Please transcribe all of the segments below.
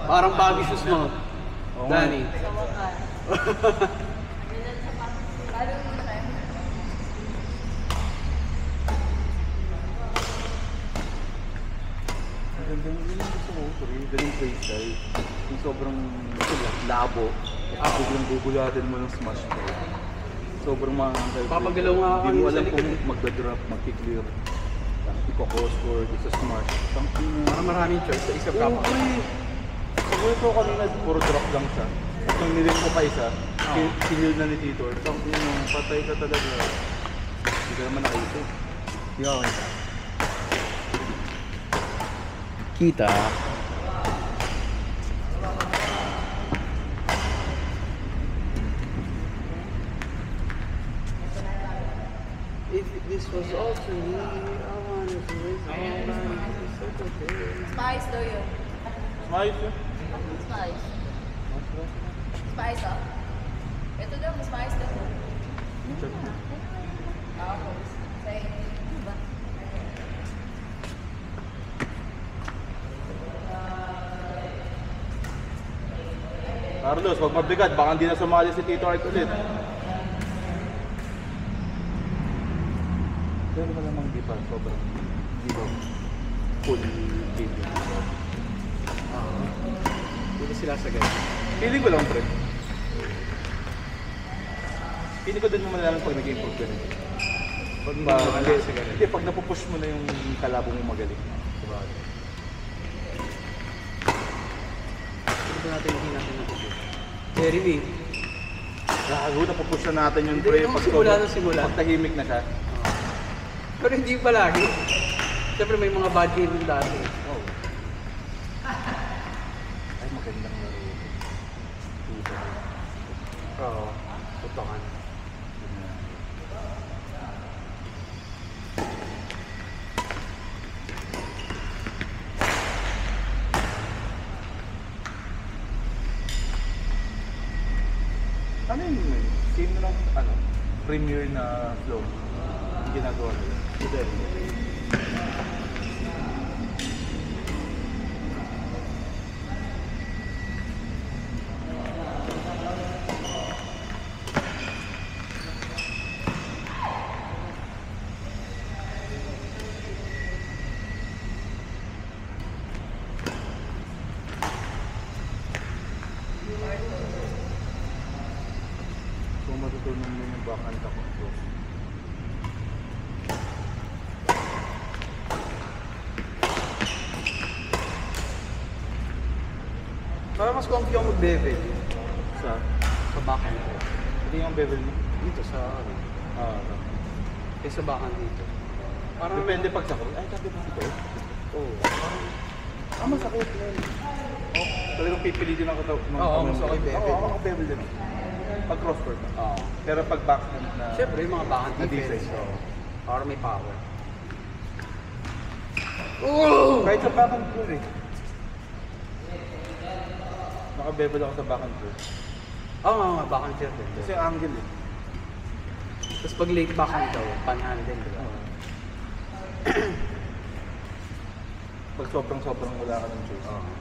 Parang baggy shoes mo. Danny. Yung gusto ko, sorry, galing freestyle. Yung sobrang labo. Biglang bubulatin mo ng smash mo. Sobrang mahanggal. Papagalaw nga ako. Hindi mo alam kung magdadrop, magkiklear. Iko-cross-court, isa smash. Parang maraming choice sa isang kapag. Siguro ito kanina, puro drop lang siya. At nung nilip ko pa isa, sinil na ni Titor. Patay ka talaga. Hindi ka naman nakita. Hindi ka nakita. Kita. If this was all to me, I wanted to raise all my Spice daw yun. Smiles yun? Spice. Spice ah? Ito daw, mas spice daw. Tapos, diba? Carlos, wag mabigat. Baka hindi na sumali si Tito Art ulit. Pero malamang di pa. Sobrang di ba full game yun. Hindi sila sa ganun. Feeling ko lang, pre. Feeling ko din mo malalaman pag nag-improve ka rin. Hindi, pag napupush mo na yung kalabong mo magaling. Diba? Ito natin hindi natin natutunan. Jeremy. Gago, napupush na natin yung Hindi, pre. yung simula na simula. Pag tahimik na siya. Pero hindi pa lagi. Siyempre may mga bad game din dati. Oh. Ay, magandang laro. Oo. Tutokan. Ano yung same na lang, premiere na flow yung ginagawa nila? Ito so matutunan mo yung backhand ako. Parang mas comfy ako mag-bevel Sa backhand ko. hindi yung bevel mo? Dito sa ano. Kaysa backhand dito. Parang Depende pag sakot. Ay, sabi mo ito? Oo. Masakit na yun. Talagang pipilitin ako ng Oo, mas okay bevel. Oo, ako bevel din. Pag crosscourt pa. Oo. Pero pag backhand na... Siyempre yung mga backhand Na defense. defense, oo. Para may power. Kahit sa backhand ko eh. Naka-bevel ako sa backhand ko. Oo nga, backhand siyempre. Kasi ang angle eh. Tapos pag late backhand daw, panhandle, di ba? Pag sobrang wala ka ng choice. Oo.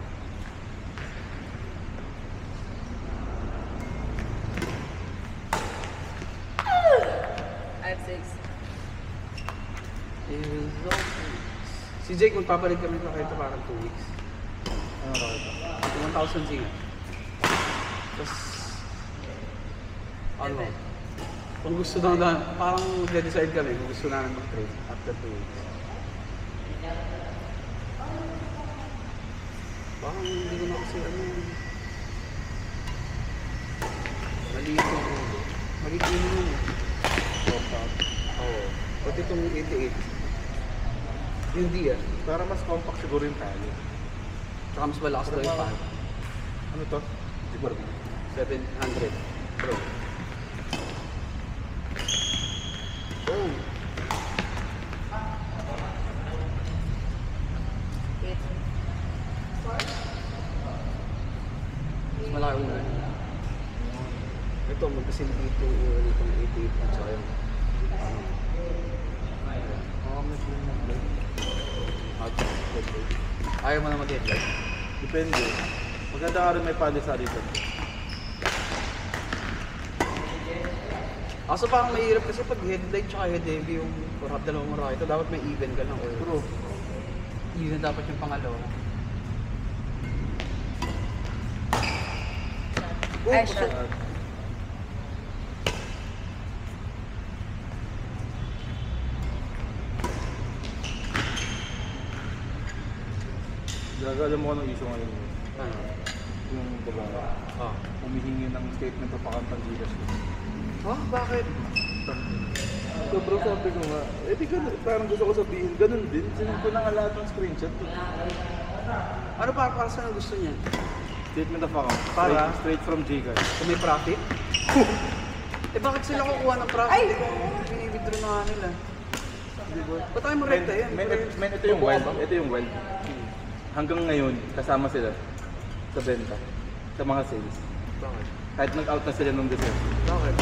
I have 6. Si Jake, magpapalit kami pa kayo parang 2 weeks. Ano ka ito? 1,000 siya. Tapos, ano, kung gusto na, parang mag-decide kami kung gusto namin mag-trade after 2 weeks. Parang hindi ko na kasi ano, maliit yung ulo. Maliit yung ulo. Oo. Pati itong 88. Hindi ah. Para mas compact siguro yung tali. Tsaka mas malakas daw yung pan. Ano to? Siguro. 700. Bro. Oh. Mas malaki ulo. Ito, magkasin dito itong 88 at saka yung ano. Mas Ayaw mo na mag-headlight. depende. Maganda nga rin may palisalitan. So parang mahirap kasi pag headlight tsaka head heavy yung dalawang maraki. Ito dapat may even ka lang. True. Even dapat yung pangalawa. Ay, shot. Alam mo anong issue ngayon? Ano? Yung babae. Humihingi ng statement of account ng dealership. Bakit? Sobrang sabi ko nga, di ganun, parang gusto ko sabihin, ganun din. Sinend ko na nga lahat ng screenshot. Ano para saan gusto niya? Statement of account. Para? Straight from Gcash. Kung may profit? Bakit sila kukuha ng profit? Ay! Binibidro na nga nila. Ba't tayo mo rekta yan? Ito yung wild. Ito yung wild. Hanggang ngayon, kasama sila sa benta, sa mga sales. Bakit? Kahit nag-out na sila nung December. Bakit?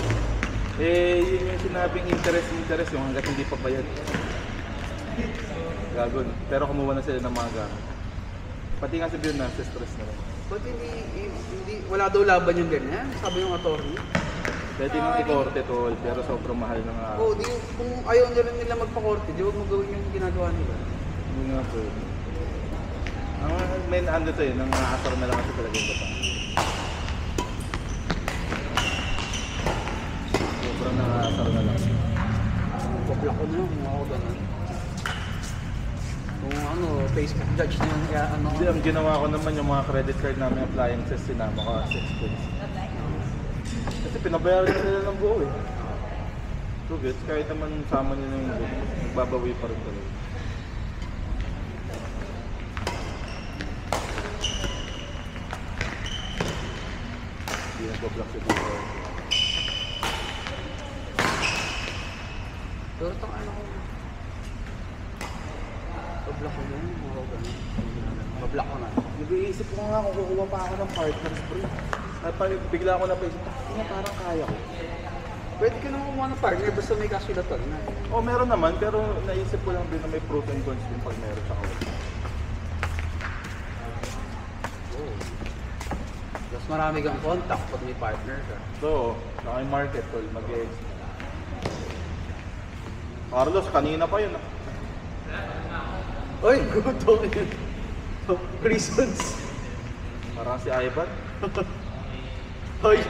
Yun yung sinabing interest yung hanggat hindi pa bayad. Gago, no? Pero kumuha na sila ng mga gamit. Pati nga sabihin na, stress na rin. Ba't hindi, wala daw laban yung ganyan? Sabi yung attorney. Pwede nga i-korte tol, pero sobrang mahal ng araw. Kung ayaw nila nila magpa-korte, di huwag mo gawin yung ginagawa nila. Hindi nga po. Ang main ano to nang nakakasar na lang kasi talaga yung bata. Sobrang nakakasar na lang. Pablak ko na yun, kung ako ganun. Kung Facebook judge na yun, kaya Hindi, ang ginawa ko naman yung mga credit card namin appliances, sinama ko as expense. Kasi pinabayaran na nila ng buo eh. So gets, kahit naman sama nila yung buo, nagbabawi pa rin talaga. Hindi nagpa-block sa dito. pero itong pablak ko na yun, kung ako ganun. Pablak ko na. Nag-iisip ko nga kung kukuha pa ako ng partners bro. At bigla ko napaisip, parang kaya ko. Pwede ka naman kumuha ng partner, basta may kasulatan na. Meron naman, pero naisip ko lang din na may pros and cons din pag meron siya ako. Tapos marami kang contact pag may partner ka. So, sa aking market, tol, mag-e-exit. Carlos, kanina pa yun. Oy, guto yun. Reasons. Parang si Ivan. Oy,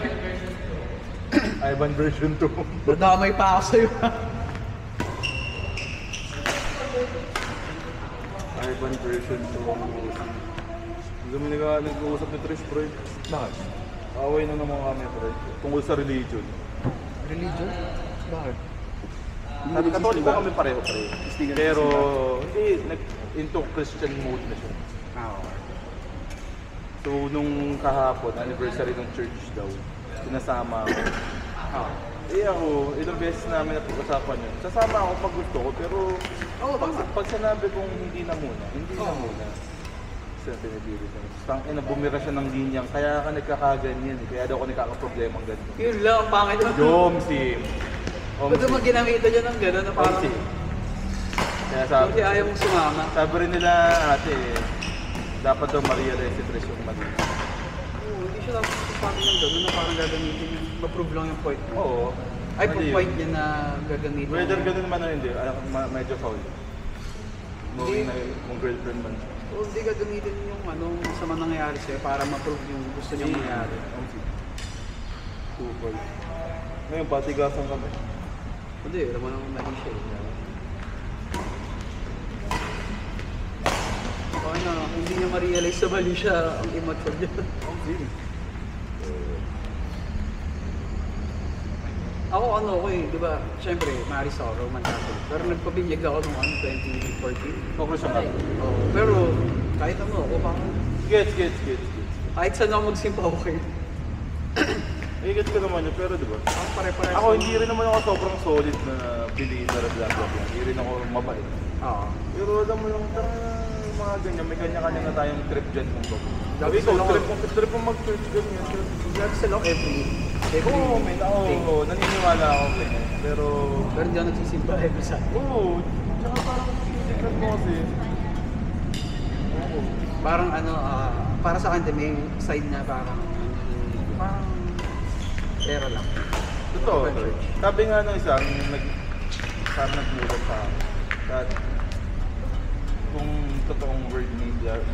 Ivan version 2. nadamay pa ako sa'yo. Ivan version 2. Hindi kami nag-uusap ni Trish, bro. Bakit? Away na naman kami, bro. Tungkol sa religion. Religion? Bakit? Katoliko kami pareho. Pero, hindi, into Christian mode na siya. Okay. So, nung kahapon, anniversary ng church daw, sinasama ako. Ako, ilang beses namin napag-usapan yun. Sasama ako pag gusto ko, pero pag sinabi kong hindi na muna. Kasi pinipili ko. Bumira siya ng linyang, kaya ka nagkakaganyan. Kaya daw ako nagkakaproblema ng ganyan. Yun lang, ang pangit naman. Jomsim! Ba't naman ginamitan niya ng gano'n na parang Kaya sabi, hindi ayaw mong sumama? sabi rin nila ate, dapat daw ma-realize si Trish yung mali. Hindi siya dapat sabi ng gano'n na parang gagamitin yung ma-prove lang yung point mo. Oo. Ay, mali kung yun. point niya na gagamitin. Whether ganun man o hindi, medyo foul. Knowing na kung girlfriend man siya. O hindi gagamitin yung sama nangyayari sa'yo para ma-prove yung gusto niya mangyari. Tukol. Ngayon, patigasan kami. Hindi, alam mo naman mali siya. Okay na, kung hindi niya ma-realize sa mali siya, ang immature niya. Ako di ba, syempre, Maris ako, Roman Catholic. Pero nagpabinyag ako nung 2014. Focus siya ka. Pero kahit ako parang, Gets. kahit saan ako magsimpa, okay. Gets ko naman yun, pero diba? Ako pare-pare. Ako, hindi rin naman ako sobrang solid na believer at blah. Hindi rin ako mabait. Oo. Pero alam mo yung mga ganyan, may kanya-kanya na tayong trip dyan kung ba. Sabi ko, trip mo mag-church ganyan. Lagi sila every Oo, day. naniniwala ako ganyan. Pero Pero hindi ako nagsisimba every Sunday. oo, tsaka parang secret mo kasi. Parang para sa akin, may side na parang pera lang. Totoo. Sabi nga ng isang parang nagmulat sa akin. That kung totoong word ni Lord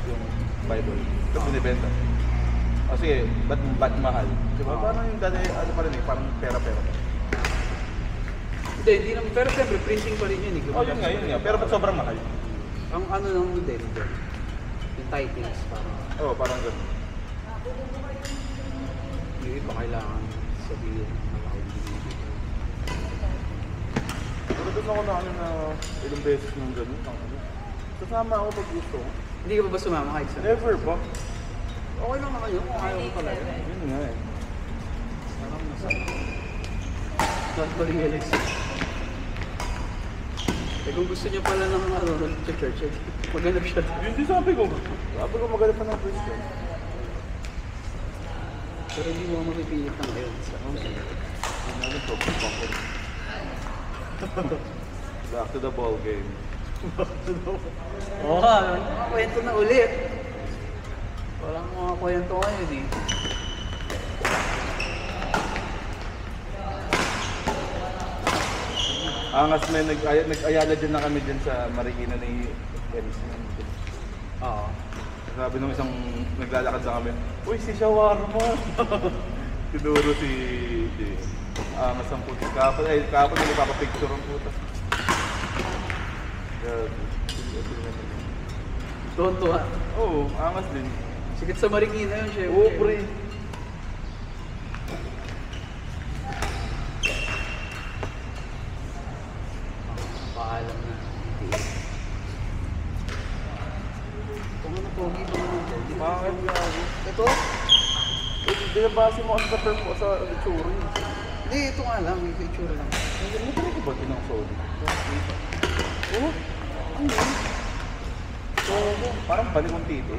yung Bible, ito binibenta. Kasi, ba't mahal? Diba? Parang yung dati, ano pa rin eh, parang pera-pera. Hindi naman. Pero siyempre, printing pa rin yun eh. Oh, yun nga. Pero ba't sobrang mahal? Ang ano lang din, yung titles parang. Oo, parang gano'n. Yung iba kailangan sabihin ng mga Pero doon ako na ano na ilang beses nung gano'n. Sasama ako pag gusto ko. Hindi ka ba sumama kahit sa? Never ba? Okay lang naman yun kung ayaw mo pala yun. Yun nga eh. Parang masaya. Don't worry, Alex. Eh kung gusto niya pala ng ano, church, maghanap siya. Yun din sabi ko. Sabi ko maghanap pa ng Christian. Pero hindi mo mapipilit na ngayon sa council. Hindi namin focus pa ko. Back to the ball game. Oo, mga kwento na ulit. Walang mga kwento ngayon eh. Angas may nag-ayala dyan na kami dyan sa Marikina ni Eris. Oo. Sabi nung isang naglalakad na kami, uy, si Shawarma! Tinuro si Angas ang puto. Kapag nila papapicture ang puto. Tonto ha. Oo, angas din. Sikat sa Marikina yun, syempre. Oo, pre. Paalam na. Kung ano, pogi ba naman pogi? Bakit gago? Ito? Dinabase mo kasi sa sa itsura yun. Hindi, ito nga lang. May itsura lang. Ano ba ito ba tinang solid? Oo. Ano yun? So, parang balik ang titi.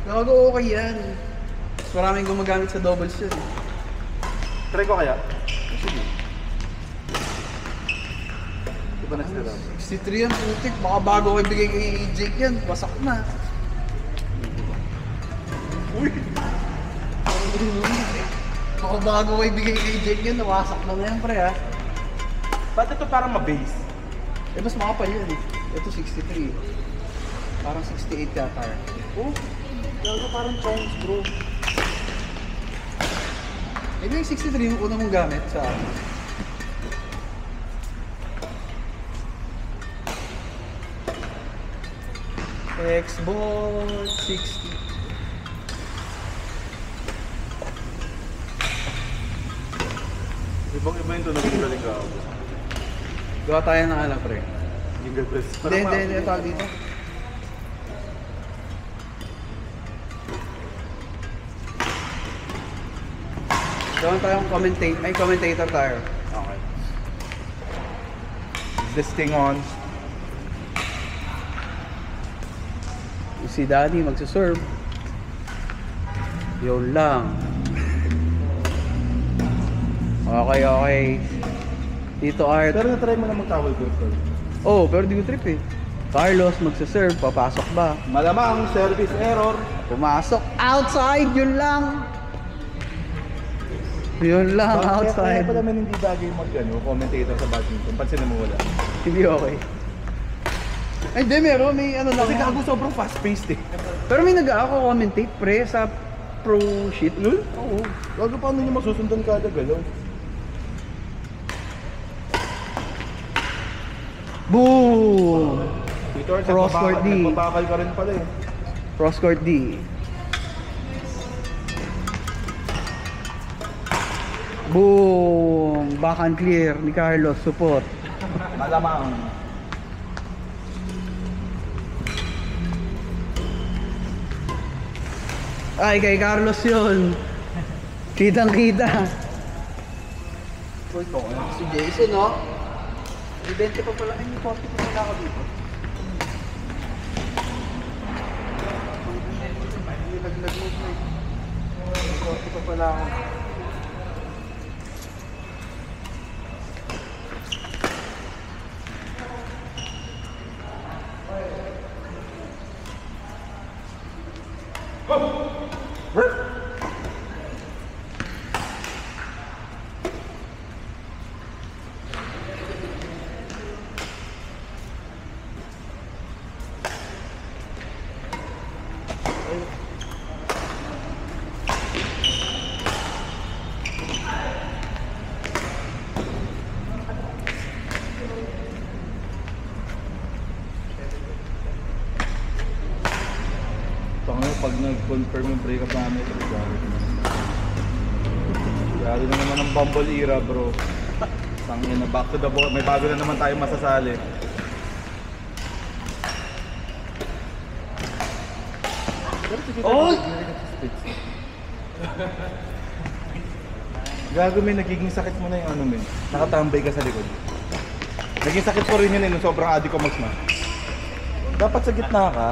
Gago, okay yan. Mas maraming gumagamit sa doubles yun. Try ko kaya? Sige. Di ba na-sila? 63 yan, putik. Baka bago ko ibigay kay Jake yan, wasak na. Uy! Baka bago ko ibigay kay Jake yan, nawasak na yan, pre ha. Ba't ito parang ma-base? Eh, mas makapal yun eh. Ito 63. Parang 68 yata yan. Oh, gago parang chongs bro. Eh, yung 63 yung unang mong gamit sa Xbox 60. Ibang-iba yun ito nagagaling gago. Gawa tayo ng alam, pre. Jingle bells. Hindi, tawag dito. Gawa tayong commentator tayo. Okay. Is this thing on? Si Daddy magsuserve. Yun lang. Okay. Dito Art. Pero na-try mo na mag-towel girl. Oh, pero di ko trip eh. Carlos magsuserve, papasok ba? Malamang service error. Pumasok. Outside, yun lang. Yun lang, outside. Kaya pala man hindi bagay commentator sa badminton. Pansin mo wala. Hindi okay. Ay, hindi, meron. May ano lang. Kasi gago sobrang fast-paced eh. Pero may nag-ako commentate, pre, sa pro sheet. Lul? Oo. Gago paano nyo masusundan kada galaw? Boom! Peter, Crosscourt D. nagbabakal ka rin pala eh. Crosscourt D. Boom! Backhand clear ni Carlos, support. Malamang. Ay, kay Carlos yun. Kitang-kita. Si Jason, no? May 20 pa pala. Ay, may 40 pa pala ako dito. Naglag-move na eh. May 40 pa pala ako. Pag nag-confirm yung breakup namin, yari na naman ang Bumble era, bro. Tangin na, back to the ball. May bago na naman tayo masasali. Oy! Gago, may nagiging sakit mo na yung ano, men. Nakatambay ka sa likod. Naging sakit ko rin yun nung sobrang adik ko mag-smash. Dapat sa gitna ka.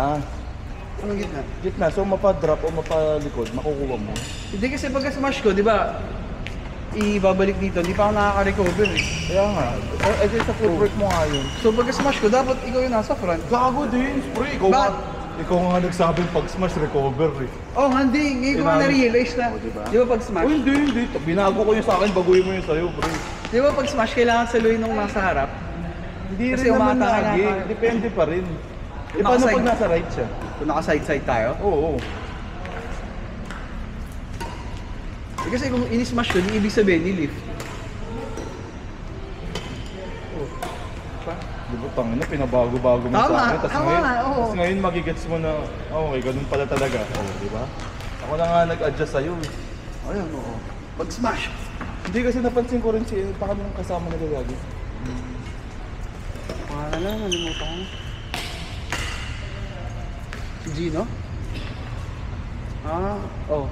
Anong gitna? Gitna, so mapa-drop o mapa-likod, makukuha mo. Hindi kasi pagka smash ko, di ba? Ibabalik dito, hindi pa ako nakaka-recover eh. Kaya nga, eh sa footwork mo nga yun. So pagka smash ko, dapat ikaw yung nasa front. Gago din, pre. Ikaw Bakit? Ikaw nga nagsabing pag-smash, recover eh. Oh, hindi. Ngayon ko nga na-realize na. Oh, diba? Di ba pag smash? Oh, hindi. Binago ko yung sa akin, baguhin mo yung sa'yo, pre. Di ba pag smash, kailangan saluhin nung nasa harap? Hindi Kasi rin naman umatake lagi. na. Depende pa rin. Eh, Yung paano nakaside- pag nasa right siya? Kung naka-side-side tayo? Oo. Eh, kasi kung in-smash ko, di ibig sabihin, ni-lift. Di ba, tangin na, pinabago-bago mo Tama, sa akin. tama nga, oo. Tas ngayon magigets mo na, okay, ganun pala talaga. Oo, di ba? Ako na nga nag-adjust sa'yo eh. Ayun, oo. Pag smash. Hindi kasi napansin ko rin si pa kami ng kasama na gagagi. Wala, nalimutan ko. Si Gino? Ah, oh.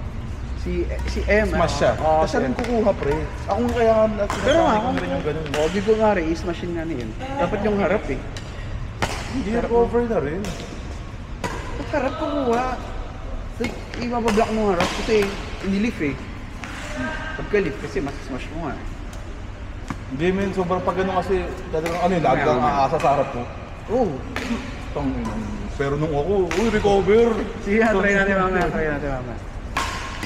Si M. Smash siya. Oo, Tapos si siya rin M. kukuha, pre. Ako nga kaya nga Pero nga, ko rin yung ganun. Oh, di ko nga rin, is machine nga niyan. Dapat yung harap eh. Hindi, recover na rin. Pag harap ko kuha. Like, ibabablock mo harap kasi inilift eh. Pagka-lift kasi mas smash mo nga eh. Hindi, men. Sobrang pag ganun kasi, talagang ano yun, lagi kang aasa sa harap ko. Oh, Tangin. Pero nung ako, uy, recover! sige, try natin mamaya.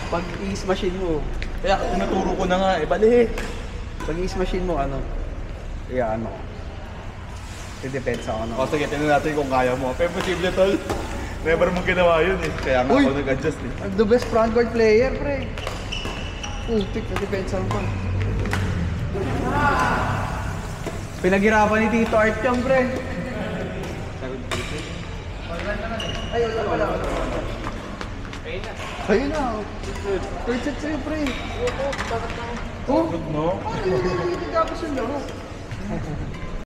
Pag i-machine mo, Kaya tinuturo ko na nga, balik! pag i-machine mo, ano, ano, depensa ako O sige, tingnan natin kung kaya mo. Pero posible, tol. Never mong ginawa yun eh. Kaya nga Uy! ako nag-adjust eh. The best front guard player, pre. Putik, na-depensa mo pa. Pinaghirapan ni Tito Art yan, pre. Ay, wala pala. Ayun na. Third set sa'yo, pre. Oh, Good, no? hindi tapos yung laro.